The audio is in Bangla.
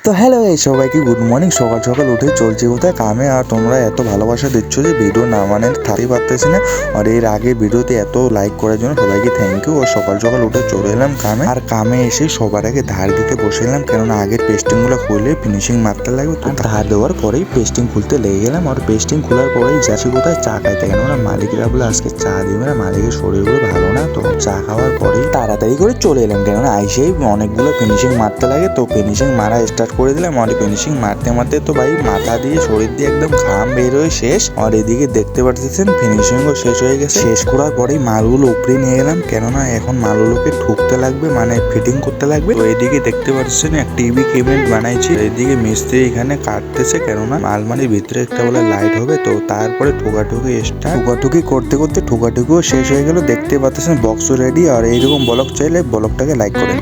তো হ্যালো এই সবাইকে গুড মর্নিং। সকাল সকাল উঠে চলছে কোথায় কামে, আর তোমরা এত ভালোবাসা দিচ্ছ যে ভিডিও না মানে থাকতেই পারতেছি না। আর এর আগে ভিডিওতে এত লাইক করার জন্য সবাইকে থ্যাংক ইউ। আর সকাল সকাল উঠে চলে এলাম কামে, আর কামে এসে সবার আগে ধার দিতে বসে এলাম, কেননা আগের পেস্টিংগুলো খুলে ফিনিশিং মারতে লাগবে। তো ধার দেওয়ার পরেই পেস্টিং খুলতে লেগে গেলাম, আর পেস্টিং খোলার পরেই যাচ্ছি কোথায় চা খাইতে, কেননা মালিকরা বলে আজকে চা দিবে না, মালিকের শরীরগুলো ভালো না। তো চা খাওয়ার পরেই তাড়াতাড়ি করে চলে এলাম, কেননা আইসেই অনেকগুলো ফিনিশিং মারতে লাগে। তো ফিনিশিং মারা স্টার্ট করে দিলাম, আর ফিনিশিং মারতে মারতে তো ভাই মাথা দিয়ে শরীর দিয়ে একদম ঘাম বের হয়ে শেষ। আর এদিকে দেখতে পাচ্ছেন ফিনিশিংও শেষ হয়ে গেছে। শেষ করার পরেই মালগুলো উপরে নিয়ে গেলাম, কেননা এখন মালগুলোকে ঠুকতে লাগবে, মানে ফিটিং করতে লাগবে। তো এদিকে দেখতে পাচ্ছেন এক টিভি কেবিনেট বানাইছি, এদিকে মিস্ত্রি এখানে কাটতেছে, কেননা মালমারির ভিতরে একটা বলে লাইট হবে। তো তারপরে ঠোকাঠুকি করতে করতে ঠোকাঠুকিও শেষ হয়ে গেল। দেখতে পাচ্ছেন বক্স রেডি। আর এইরকম ব্লগ চাইলে ব্লগটাকে লাইক করেন।